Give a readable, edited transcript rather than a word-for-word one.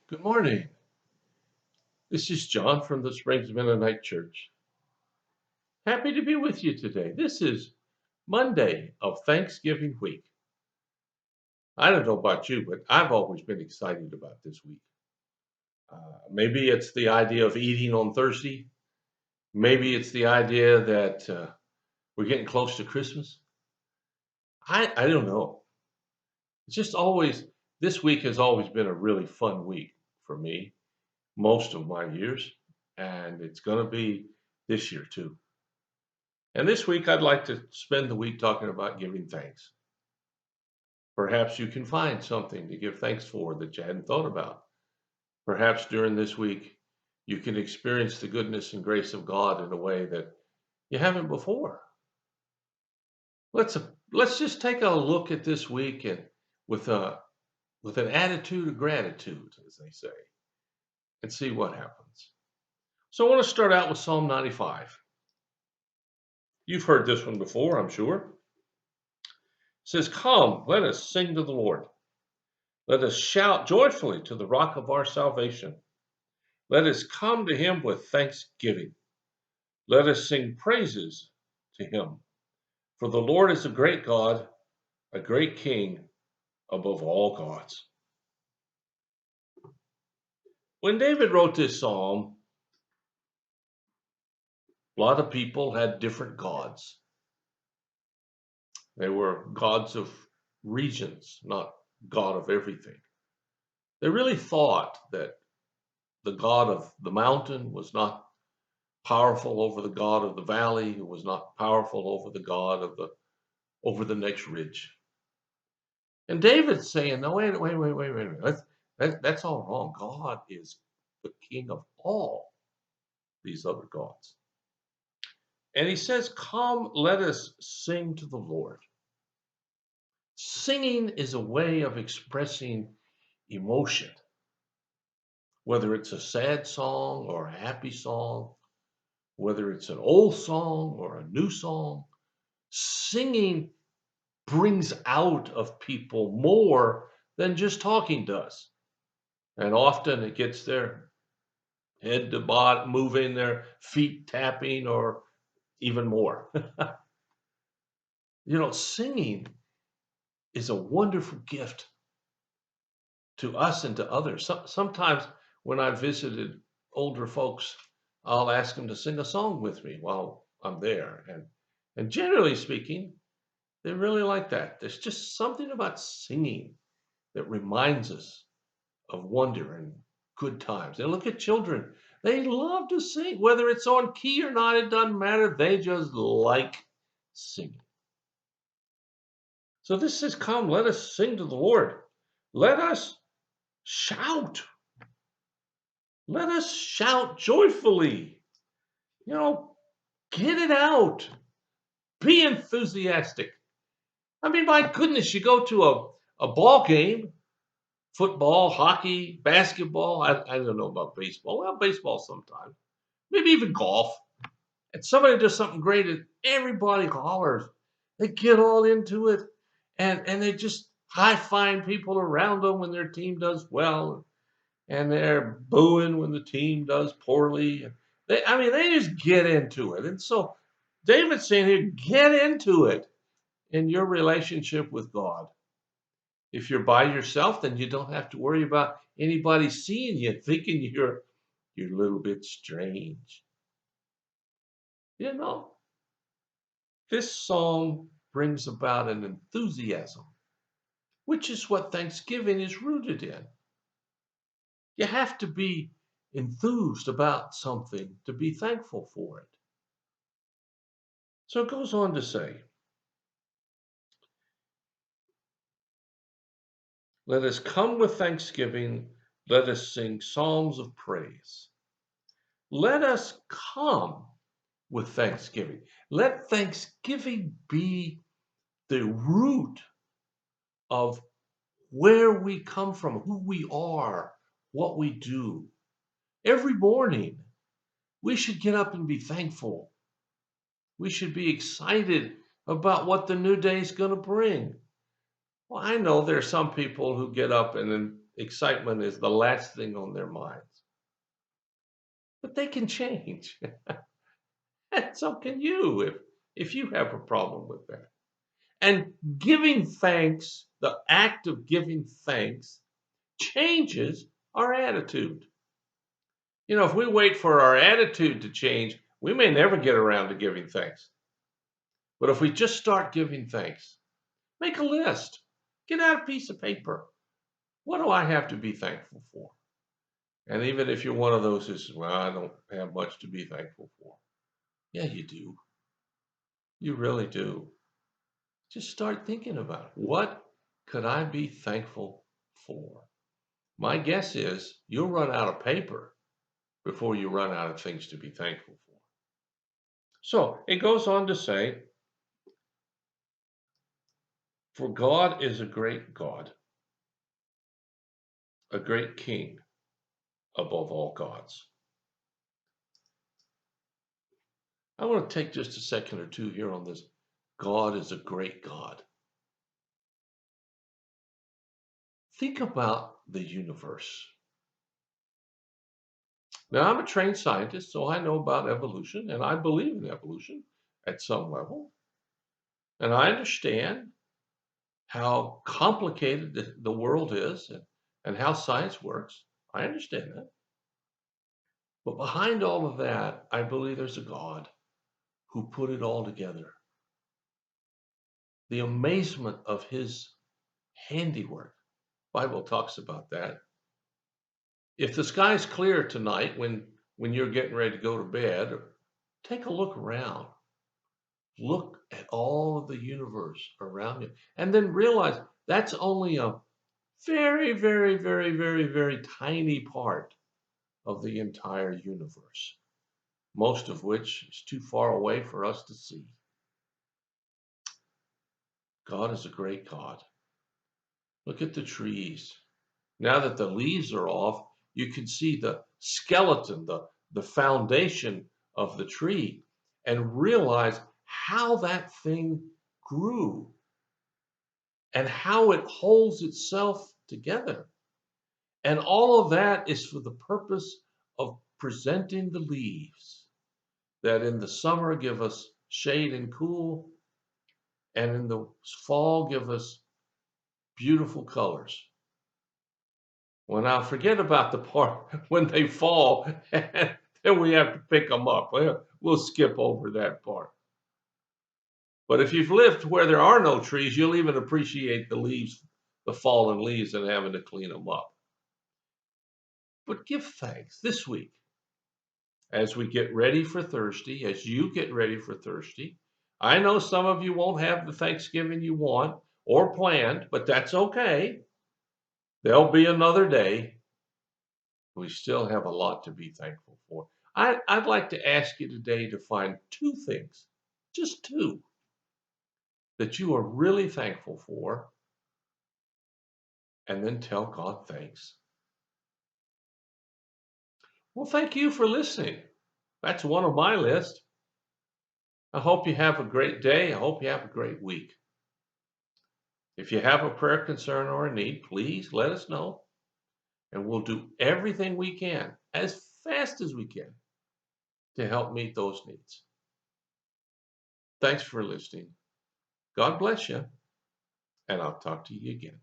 Good morning. This is John from the Springs Mennonite Church. Happy to be with you today. This is Monday of Thanksgiving week. I don't know about you, but I've always been excited about this week. Maybe it's the idea of eating on Thursday. Maybe it's the idea that we're getting close to Christmas. I don't know. It's just always, this week has always been a really fun week for me, most of my years, and it's going to be this year too. And this week, I'd like to spend the week talking about giving thanks. Perhaps you can find something to give thanks for that you hadn't thought about. Perhaps during this week, you can experience the goodness and grace of God in a way that you haven't before. Let's let's just take a look at this week and with a with an attitude of gratitude, as they say, and see what happens. So I want to start out with Psalm 95. You've heard this one before, I'm sure. It says, "Come, let us sing to the Lord. Let us shout joyfully to the rock of our salvation. Let us come to him with thanksgiving. Let us sing praises to him. For the Lord is a great God, a great King above all gods." When David wrote this psalm, a lot of people had different gods. They were gods of regions, not God of everything. They really thought that the God of the mountain was not powerful over the God of the valley, who was not powerful over the God of the next ridge. And David's saying, no, wait. That's all wrong. God is the king of all these other gods. And he says, come, let us sing to the Lord. Singing is a way of expressing emotion, whether it's a sad song or a happy song, whether it's an old song or a new song. Singing brings out of people more than just talking does. And often it gets their head to bot moving, their feet tapping, or even more. Singing is a wonderful gift to us and to others. Sometimes when I visited older folks, I'll ask them to sing a song with me while I'm there. And generally speaking, they really like that. There's just something about singing that reminds us of wonder and good times. And look at children. They love to sing, whether it's on key or not, it doesn't matter. They just like singing. So this says, come, let us sing to the Lord. Let us shout. Let us shout joyfully. You know, get it out. Be enthusiastic. I mean, my goodness, you go to a ball game, football, hockey, basketball. I don't know about baseball. Well, baseball sometimes. Maybe even golf. And somebody does something great and everybody hollers. They get all into it and they just high five people around them when their team does well. And they're booing when the team does poorly. They just get into it. And so David's saying here, get into it in your relationship with God. If you're by yourself, then you don't have to worry about anybody seeing you, thinking you're a little bit strange. You know, this psalm brings about an enthusiasm, which is what Thanksgiving is rooted in. You have to be enthused about something to be thankful for it. So it goes on to say, let us come with thanksgiving, let us sing psalms of praise. Let us come with thanksgiving. Let thanksgiving be the root of where we come from, who we are, what we do. Every morning, we should get up and be thankful. We should be excited about what the new day is going to bring. Well, I know there are some people who get up and then excitement is the last thing on their minds. But they can change. And so can you if you have a problem with that. And giving thanks, the act of giving thanks changes our attitude. If we wait for our attitude to change, we may never get around to giving thanks. But if we just start giving thanks, make a list, get out a piece of paper. What do I have to be thankful for? And even if you're one of those who says, well, I don't have much to be thankful for. Yeah, you do. You really do. Just start thinking about it. What could I be thankful for? My guess is you'll run out of paper before you run out of things to be thankful for. So it goes on to say, for God is a great God, a great King above all gods. I want to take just a second or two here on this. God is a great God. Think about the universe. Now, I'm a trained scientist, so I know about evolution, and I believe in evolution at some level. And I understand how complicated the world is and how science works. I understand that. But behind all of that, I believe there's a God who put it all together. The amazement of his handiwork. Bible talks about that. If the sky's clear tonight when you're getting ready to go to bed, take a look around. Look at all of the universe around you and then realize that's only a very, very, very, very, very tiny part of the entire universe, most of which is too far away for us to see. God is a great God. Look at the trees. Now that the leaves are off, you can see the skeleton, the foundation of the tree, and realize how that thing grew and how it holds itself together. And all of that is for the purpose of presenting the leaves that in the summer give us shade and cool, and in the fall give us beautiful colors. Well, now forget about the part when they fall, and then we have to pick them up. We'll skip over that part. But if you've lived where there are no trees, you'll even appreciate the leaves, the fallen leaves, and having to clean them up. But give thanks this week as we get ready for Thursday, as you get ready for Thursday. I know some of you won't have the Thanksgiving you want or planned, but that's okay. There'll be another day. We still have a lot to be thankful for. I'd like to ask you today to find two things, just two, that you are really thankful for, and then tell God thanks. Well, thank you for listening. That's one of my list. I hope you have a great day. I hope you have a great week. If you have a prayer concern or a need, please let us know, and we'll do everything we can as fast as we can to help meet those needs. Thanks for listening. God bless you, and I'll talk to you again.